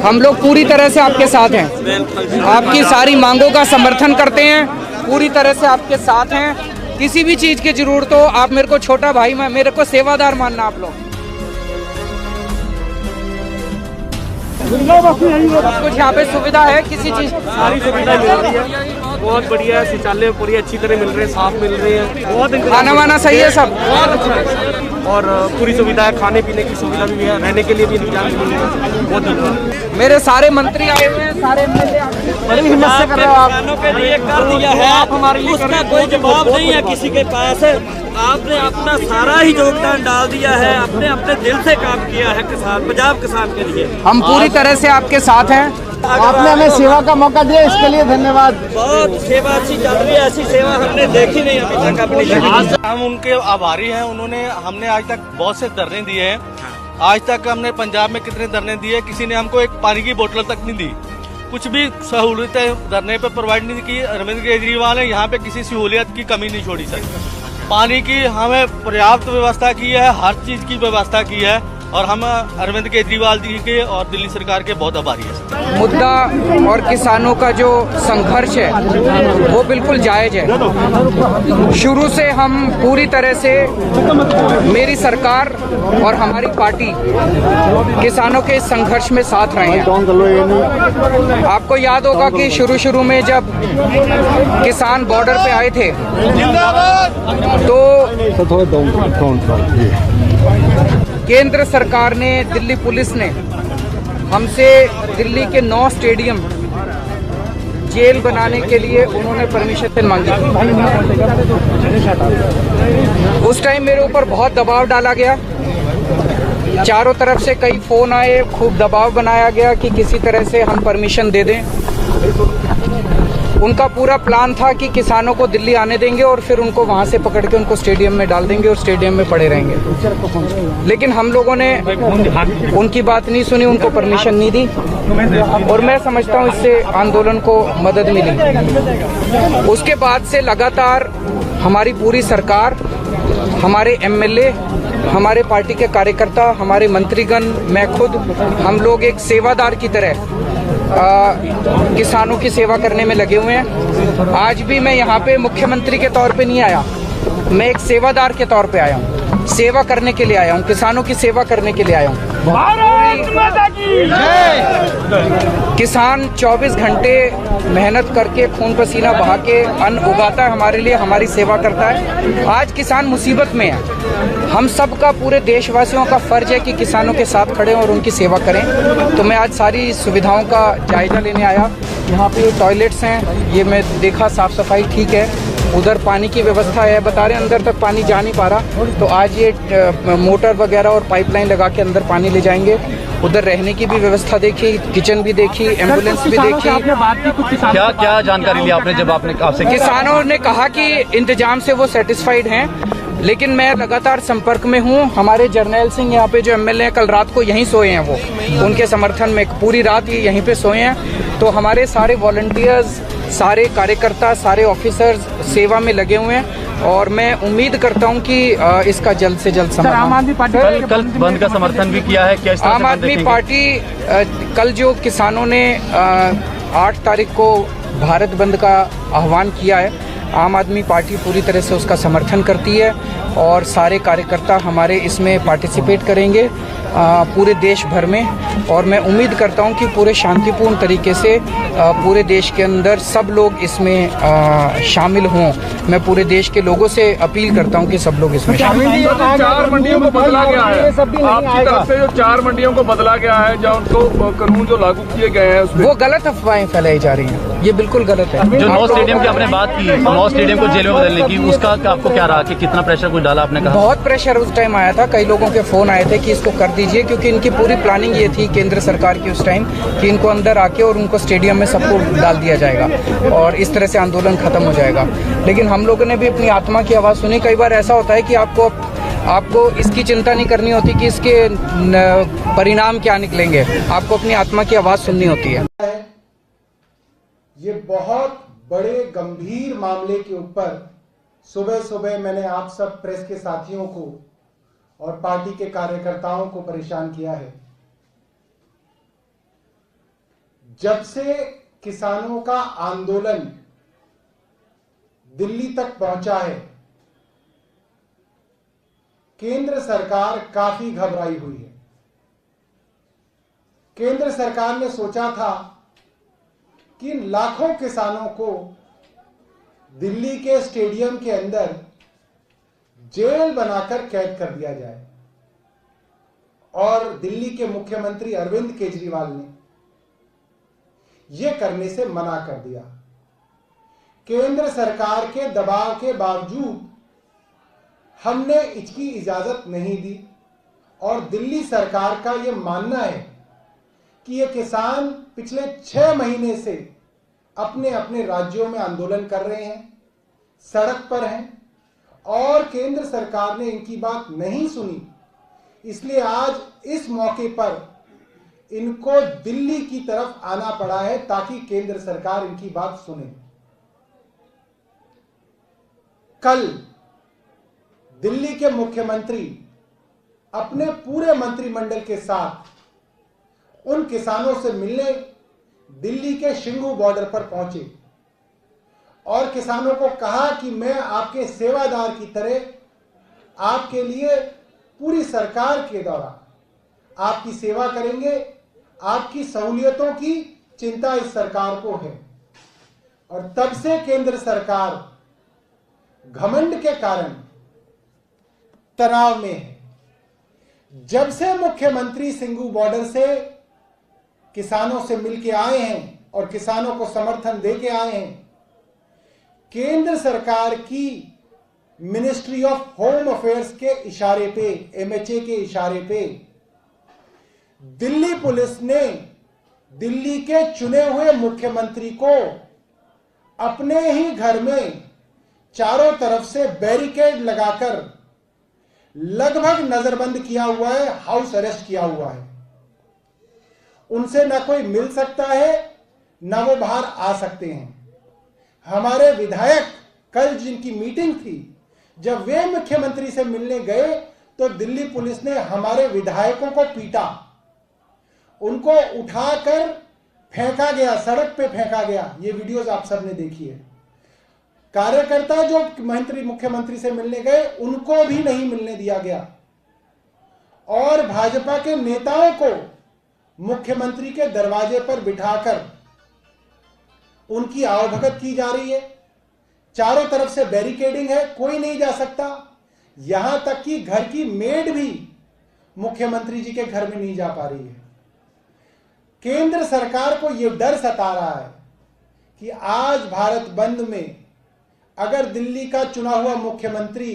हम लोग पूरी तरह से आपके साथ हैं, आपकी सारी मांगों का समर्थन करते हैं, पूरी तरह से आपके साथ हैं। किसी भी चीज़ की जरूरत हो आप मेरे को छोटा भाई, मैं मेरे को सेवादार मानना आप लोग। कुछ यहाँ पे सुविधा है किसी चीज? सारी सुविधा मिल रही है, बहुत बढ़िया है। शौचालय पूरी अच्छी तरह मिल रहे हैं, साफ मिल रहे हैं, बहुत खाना वाना सही है सब, बहुत अच्छा है। और पूरी सुविधा है, खाने पीने की सुविधा भी है, रहने के लिए भी इंतजाम भी है। बहुत धन्यवाद। मेरे सारे मंत्री आए हुए हैं, सारे एमएलए बड़ी हिम्मत से कर रहे हो आप। किसानों के लिए कर दिया है, आप हमारे लिए उसका कोई जवाब नहीं है किसी के पास। आपने अपना सारा ही योगदान डाल दिया है, आपने अपने दिल से काम किया है किसान, पंजाब किसान के लिए। हम पूरी तरह से आपके साथ हैं, आपने हमें सेवा का मौका दिया, इसके लिए धन्यवाद। बहुत सेवा अच्छी चल रही है, ऐसी सेवा हमने देखी नहीं अभी तक अपनी जिंदगी। हम उनके आभारी हैं। उन्होंने हमने आज तक बहुत से धरने दिए हैं, आज तक हमने पंजाब में कितने धरने दिए, किसी ने हमको एक पानी की बोतल तक नहीं दी, कुछ भी सहूलियतें धरने पे प्रोवाइड नहीं की। अरविंद केजरीवाल ने यहाँ पे किसी सहूलियत की कमी नहीं छोड़ी सर। पानी की हमें पर्याप्त व्यवस्था की है, हर चीज की व्यवस्था की है, और हम अरविंद केजरीवाल जी के और दिल्ली सरकार के बहुत आभारी हैं। मुद्दा और किसानों का जो संघर्ष है वो बिल्कुल जायज है। शुरू से हम पूरी तरह से, मेरी सरकार और हमारी पार्टी किसानों के इस संघर्ष में साथ रहे हैं। आपको याद होगा कि शुरू में जब किसान बॉर्डर पे आए थे तो केंद्र सरकार ने, दिल्ली पुलिस ने हमसे दिल्ली के 9 स्टेडियम जेल बनाने के लिए उन्होंने परमिशन मांगी थी। उस टाइम मेरे ऊपर बहुत दबाव डाला गया, चारों तरफ से कई फोन आए, खूब दबाव बनाया गया कि किसी तरह से हम परमिशन दे दें। उनका पूरा प्लान था कि किसानों को दिल्ली आने देंगे और फिर उनको वहां से पकड़ के उनको स्टेडियम में डाल देंगे और स्टेडियम में पड़े रहेंगे। लेकिन हम लोगों ने उनकी बात नहीं सुनी, उनको परमिशन नहीं दी, और मैं समझता हूं इससे आंदोलन को मदद मिली। उसके बाद से लगातार हमारी पूरी सरकार, हमारे एमएलए, हमारे पार्टी के कार्यकर्ता, हमारे मंत्रीगण, मैं खुद, हम लोग एक सेवादार की तरह किसानों की सेवा करने में लगे हुए हैं। आज भी मैं यहाँ पे मुख्यमंत्री के तौर पे नहीं आया, मैं एक सेवादार के तौर पे आया हूँ, सेवा करने के लिए आया हूँ, किसानों की सेवा करने के लिए आया हूँ। किसान 24 घंटे मेहनत करके खून पसीना बहा के अन्न उगाता है हमारे लिए, हमारी सेवा करता है। आज किसान मुसीबत में है, हम सबका, पूरे देशवासियों का फर्ज है कि किसानों के साथ खड़े और उनकी सेवा करें। तो मैं आज सारी सुविधाओं का जायजा लेने आया। यहाँ पे टॉयलेट्स हैं, ये मैं देखा, साफ सफाई ठीक है, उधर पानी की व्यवस्था है, बता रहे अंदर तक पानी जा नहीं पा रहा, तो आज ये मोटर वगैरह और पाइपलाइन लगा के अंदर पानी ले जाएंगे। उधर रहने की भी व्यवस्था देखी, किचन भी देखी, एम्बुलेंस भी देखी। क्या जानकारी ली आपने जब आपने आपसे? किसानों ने कहा कि इंतजाम से वो सेटिस्फाइड हैं, लेकिन मैं लगातार संपर्क में हूँ। हमारे जर्नैल सिंह यहाँ पे जो एमएलए हैं, कल रात को यहीं सोए हैं, वो उनके समर्थन में पूरी रात ये यहीं पे सोए हैं। तो हमारे सारे वॉलंटियर्स, सारे कार्यकर्ता, सारे ऑफिसर्स सेवा में लगे हुए हैं, और मैं उम्मीद करता हूं कि इसका जल्द से जल्द समाधान। आम आदमी पार्टी कल बंद का समर्थन भी किया है क्या? आम आदमी पार्टी कल जो किसानों ने 8 तारीख को भारत बंद का आह्वान किया है, आम आदमी पार्टी पूरी तरह से उसका समर्थन करती है, और सारे कार्यकर्ता हमारे इसमें पार्टिसिपेट करेंगे पूरे देश भर में। और मैं उम्मीद करता हूं कि पूरे शांतिपूर्ण तरीके से पूरे देश के अंदर सब लोग इसमें शामिल हों। मैं पूरे देश के लोगों से अपील करता हूं कि सब लोग इसमें शामिल हों। 4 मंडियों को बदला गया है, आपकी तरफ से जो 4 मंडियों को बदला गया है, जो उनको कानून जो लागू किए गए हैं, वो गलत अफवाहें फैलाई जा रही हैं, ये बिल्कुल गलत है। जो 9 स्टेडियम की आपने बात की, 9 स्टेडियम को जेल में बदलने की, उसका आपको क्या रहा कि कितना प्रेशर कुछ डाला आपने? कहा बहुत प्रेशर उस टाइम आया था, कई लोगों के फोन आए थे कि इसको कर दीजिए, क्योंकि इनकी पूरी प्लानिंग ये थी केंद्र सरकार की उस टाइम कि इनको अंदर आके और उनको स्टेडियम में सबको डाल दिया जाएगा और इस तरह से आंदोलन खत्म हो जाएगा। लेकिन हम लोगों ने भी अपनी आत्मा की आवाज़ सुनी। कई बार ऐसा होता है कि आपको इसकी चिंता नहीं करनी होती कि इसके परिणाम क्या निकलेंगे, आपको अपनी आत्मा की आवाज़ सुननी होती है। ये बहुत बड़े गंभीर मामले के ऊपर सुबह सुबह मैंने आप सब प्रेस के साथियों को और पार्टी के कार्यकर्ताओं को परेशान किया है। जब से किसानों का आंदोलन दिल्ली तक पहुंचा है, केंद्र सरकार काफी घबराई हुई है। केंद्र सरकार ने सोचा था कि लाखों किसानों को दिल्ली के स्टेडियम के अंदर जेल बनाकर कैद कर दिया जाए, और दिल्ली के मुख्यमंत्री अरविंद केजरीवाल ने यह करने से मना कर दिया। केंद्र सरकार के दबाव के बावजूद हमने इसकी इजाजत नहीं दी, और दिल्ली सरकार का यह मानना है कि ये किसान पिछले 6 महीने से अपने अपने राज्यों में आंदोलन कर रहे हैं, सड़क पर हैं, और केंद्र सरकार ने इनकी बात नहीं सुनी। इसलिए आज इस मौके पर इनको दिल्ली की तरफ आना पड़ा है ताकि केंद्र सरकार इनकी बात सुने। कल दिल्ली के मुख्यमंत्री अपने पूरे मंत्रिमंडल के साथ उन किसानों से मिलने दिल्ली के शिंगू बॉर्डर पर पहुंचे और किसानों को कहा कि मैं आपके सेवादार की तरह आपके लिए पूरी सरकार के दौरान आपकी सेवा करेंगे। आपकी सहूलियतों की चिंता इस सरकार को है। और तब से केंद्र सरकार घमंड के कारण तनाव में है। जब से मुख्यमंत्री सिंगू बॉर्डर से किसानों से मिलके आए हैं और किसानों को समर्थन देके आए हैं, केंद्र सरकार की मिनिस्ट्री ऑफ होम अफेयर्स के इशारे पे, एमएचए के इशारे पे, दिल्ली पुलिस ने दिल्ली के चुने हुए मुख्यमंत्री को अपने ही घर में चारों तरफ से बैरिकेड लगाकर लगभग नजरबंद किया हुआ है, हाउस अरेस्ट किया हुआ है। उनसे ना कोई मिल सकता है, ना वो बाहर आ सकते हैं। हमारे विधायक कल जिनकी मीटिंग थी, जब वे मुख्यमंत्री से मिलने गए तो दिल्ली पुलिस ने हमारे विधायकों को पीटा, उनको उठाकर फेंका गया, सड़क पे फेंका गया। ये वीडियोस आप सबने देखी है। कार्यकर्ता जो मुख्यमंत्री से मिलने गए उनको भी नहीं मिलने दिया गया, और भाजपा के नेताओं को मुख्यमंत्री के दरवाजे पर बिठाकर उनकी आवभगत की जा रही है। चारों तरफ से बैरिकेडिंग है, कोई नहीं जा सकता। यहां तक कि घर की मेड भी मुख्यमंत्री जी के घर में नहीं जा पा रही है। केंद्र सरकार को यह डर सता रहा है कि आज भारत बंद में अगर दिल्ली का चुना हुआ मुख्यमंत्री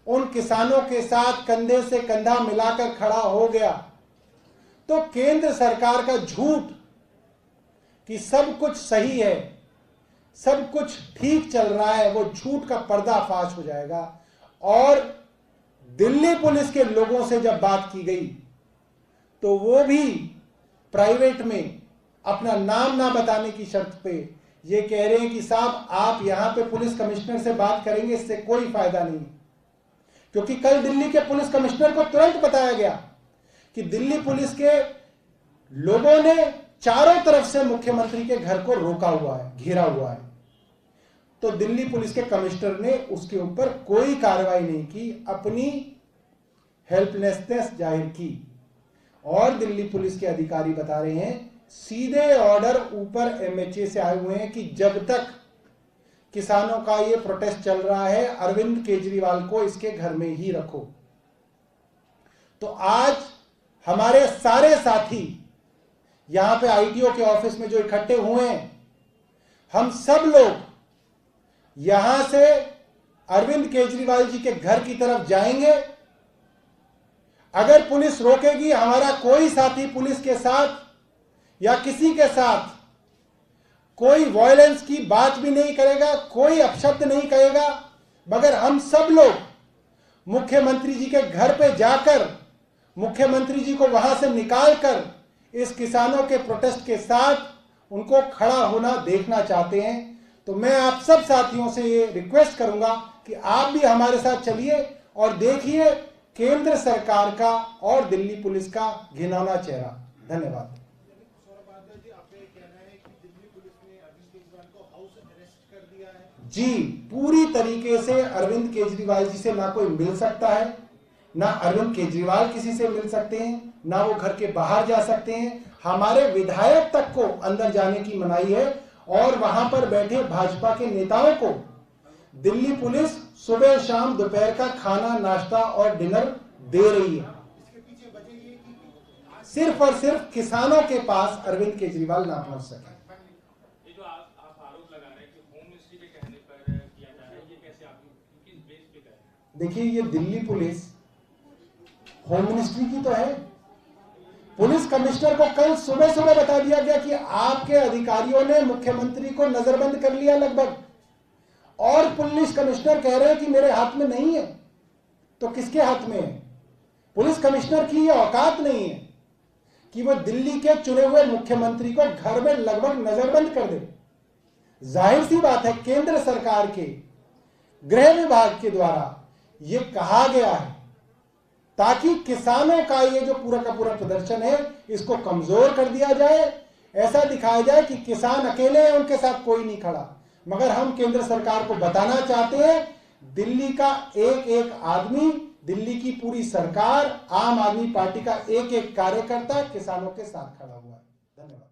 उन किसानों के साथ कंधे से कंधा मिलाकर खड़ा हो गया तो केंद्र सरकार का झूठ कि सब कुछ सही है, सब कुछ ठीक चल रहा है, वो झूठ का पर्दाफाश हो जाएगा। और दिल्ली पुलिस के लोगों से जब बात की गई तो वो भी प्राइवेट में अपना नाम ना बताने की शर्त पे ये कह रहे हैं कि साहब आप यहां पे पुलिस कमिश्नर से बात करेंगे, इससे कोई फायदा नहीं। क्योंकि कल दिल्ली के पुलिस कमिश्नर को तुरंत बताया गया कि दिल्ली पुलिस के लोगों ने चारों तरफ से मुख्यमंत्री के घर को रोका हुआ है, घेरा हुआ है। तो दिल्ली पुलिस के कमिश्नर ने उसके ऊपर कोई कार्रवाई नहीं की, अपनी हेल्पलेसनेस जाहिर की। और दिल्ली पुलिस के अधिकारी बता रहे हैं सीधे ऑर्डर ऊपर एमएचए से आए हुए हैं कि जब तक किसानों का ये प्रोटेस्ट चल रहा है अरविंद केजरीवाल को इसके घर में ही रखो। तो आज हमारे सारे साथी यहां पे आईटीओ के ऑफिस में जो इकट्ठे हुए हैं, हम सब लोग यहां से अरविंद केजरीवाल जी के घर की तरफ जाएंगे। अगर पुलिस रोकेगी, हमारा कोई साथी पुलिस के साथ या किसी के साथ कोई वायलेंस की बात भी नहीं करेगा, कोई अपशब्द नहीं कहेगा, मगर हम सब लोग मुख्यमंत्री जी के घर पे जाकर मुख्यमंत्री जी को वहां से निकालकर इस किसानों के प्रोटेस्ट के साथ उनको खड़ा होना देखना चाहते हैं। तो मैं आप सब साथियों से ये रिक्वेस्ट करूंगा कि आप भी हमारे साथ चलिए और देखिए केंद्र सरकार का और दिल्ली पुलिस का घिनौना चेहरा। धन्यवाद। जी पूरी तरीके से अरविंद केजरीवाल जी से ना कोई मिल सकता है, ना अरविंद केजरीवाल किसी से मिल सकते हैं, ना वो घर के बाहर जा सकते हैं। हमारे विधायक तक को अंदर जाने की मनाही है और वहां पर बैठे भाजपा के नेताओं को दिल्ली पुलिस सुबह शाम दोपहर का खाना, नाश्ता और डिनर दे रही है, सिर्फ और सिर्फ किसानों के पास अरविंद केजरीवाल ना पहुंच सके। देखिए, ये दिल्ली पुलिस होम मिनिस्ट्री की तो है। पुलिस कमिश्नर को कल सुबह सुबह बता दिया गया कि आपके अधिकारियों ने मुख्यमंत्री को नजरबंद कर लिया लगभग, और पुलिस कमिश्नर कह रहे हैं कि मेरे हाथ में नहीं है। तो किसके हाथ में है? पुलिस कमिश्नर की ये औकात नहीं है कि वो दिल्ली के चुने हुए मुख्यमंत्री को घर में लगभग नजरबंद कर दे। जाहिर सी बात है, केंद्र सरकार के गृह विभाग के द्वारा ये कहा गया है ताकि किसानों का ये जो पूरा का पूरा प्रदर्शन है इसको कमजोर कर दिया जाए, ऐसा दिखाया जाए कि किसान अकेले हैं, उनके साथ कोई नहीं खड़ा। मगर हम केंद्र सरकार को बताना चाहते हैं, दिल्ली का एक एक आदमी, दिल्ली की पूरी सरकार, आम आदमी पार्टी का एक एक कार्यकर्ता किसानों के साथ खड़ा हुआ है। धन्यवाद।